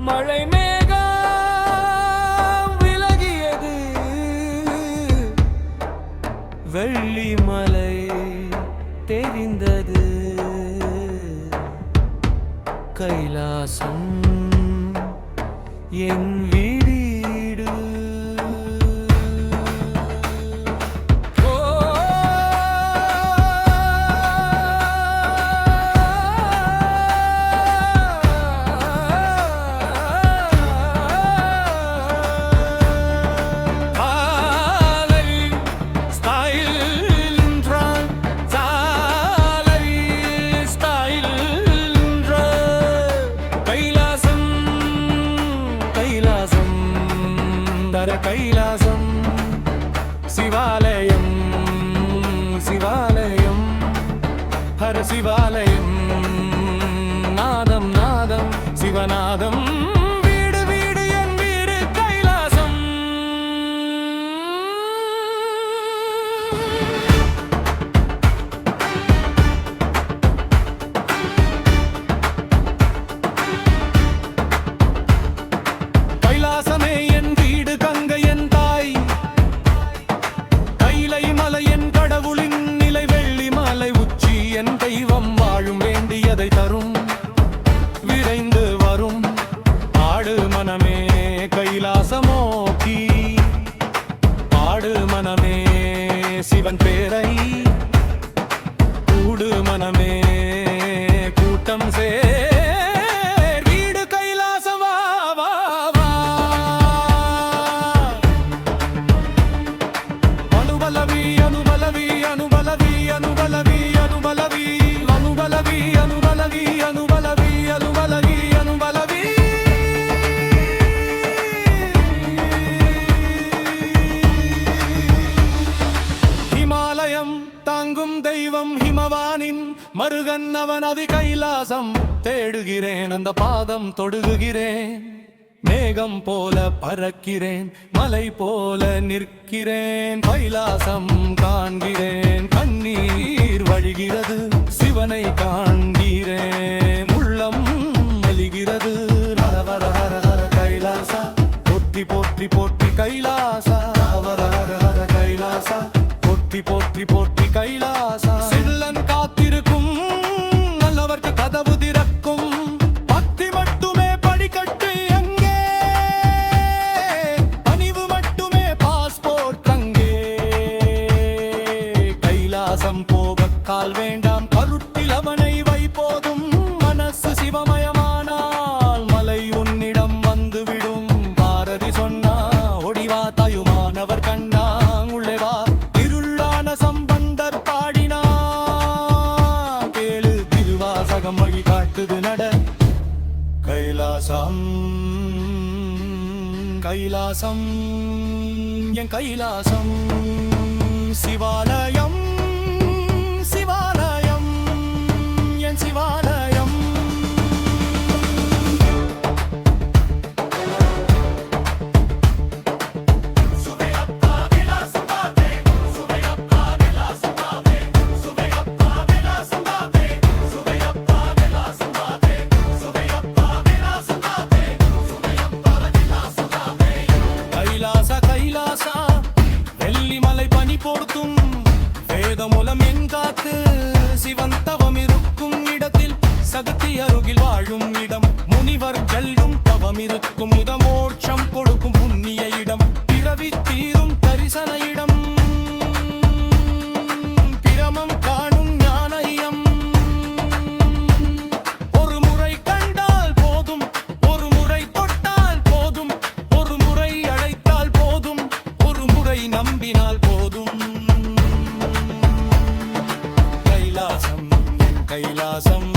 மழை மேகம் விலகியது, வெள்ளி மலை தெரிந்தது. கைலாசம் என் வீடு. கைலாசம் சிவாலயம், சிவாலயம் ஹர சிவாலயம். நாதம் நாதம் சிவநாதம். வீடு வீடு என் வீடு கைலாசம். கைலாசமே என் வீடு, கங்கை என் தாய், கைலை மலை என் கடவுளின் நிலை, வெள்ளி மலை உச்சி என் தெய்வம். வாழும் வேண்டியதை தரும், விரைந்து வரும். ஆடு மனமே கைலாசமோக்கி, ஆடு மனமே சிவன் பேரை, கூடு மனமே கூட்டம் சே. தாங்கும் தெய்வம் ஹிமவானின் மருகன் அவன். அதி கைலாசம் தேடுகிறேன், அந்த பாதம் தொடுகிறேன். மேகம் போல பறக்கிறேன், மலை போல நிற்கிறேன். கைலாசம் காண்கிறேன், கண்ணீர் வழிகிறது. சிவனை காண்கிறேன், உள்ளம் மெலிகிறது. ஹர ஹர ஹர ஹர கைலாசா, போற்றி போற்றி போற்றி கைலாசா. ஹர ஹர ஹர கைலாசா, போற்றி போற்றி போற்றி கைலாசா. சில்லன் காத்திருக்கும், நல்லவர்க்கு கதவு திறக்கும். பக்தி மட்டுமே படிக்கட்டு எங்கே, பணிவு மட்டுமே பாஸ்போர்ட் அங்கே. கைலாசம் போக கால் வேண்டாம், கருத்தில் அவனை வைப்போதும். மனசு சிவமயமானால் மலை உன்னிடம் வந்துவிடும். பாரதி சொன்னா ஒடிவா தாயுமானவர் கண்ணா உள்ளே வா. சம்பந்தர் பாடினா கேளு, திருவாசகம் வழி காட்டுது நட. கைலாசம் கைலாசம் என் கைலாசம். சிவாலயம் சிவாலயம் என் சிவாலயம். கைலாசா வெள்ளி மலை பனி போர்த்தும், வேதமூலம் என் காத்து. சிவன் தவம் இருக்கும் இடத்தில், சக்தி அருகில் வாழும் இடம். முனிவர் செல்லும் தவம் இருக்கும் இடம், மோட்சம் கொடுக்கும் புண்ணிய இடம். பிறவி தீரும் தரிசன இடம், பிரமம் காணும் ஞானயம். ஒரு முறை கண்டால் போதும், ஒரு முறை தொட்டால் போதும், ஒரு முறை அழைத்தால் போதும், ஒரு முறை நம்பினால் போதும். கைலாசம் கைலாசம்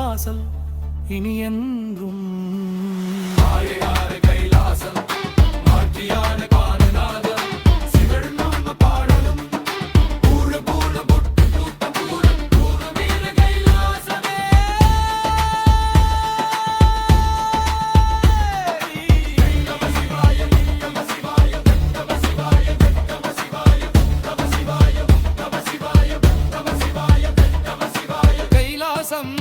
வாசல் இனி என்றும் கைலாசம் மாற்றியான காணநாதம் சிவன் நம்ம பாடலும் பூர பூர பொட்டு தூத்த பூரம் பூரமேல கைலாசமே நம சிவாய நம சிவாய நம சிவாய நம சிவாய நம சிவாய நம சிவாய நம சிவாய நம சிவாய கைலாசம்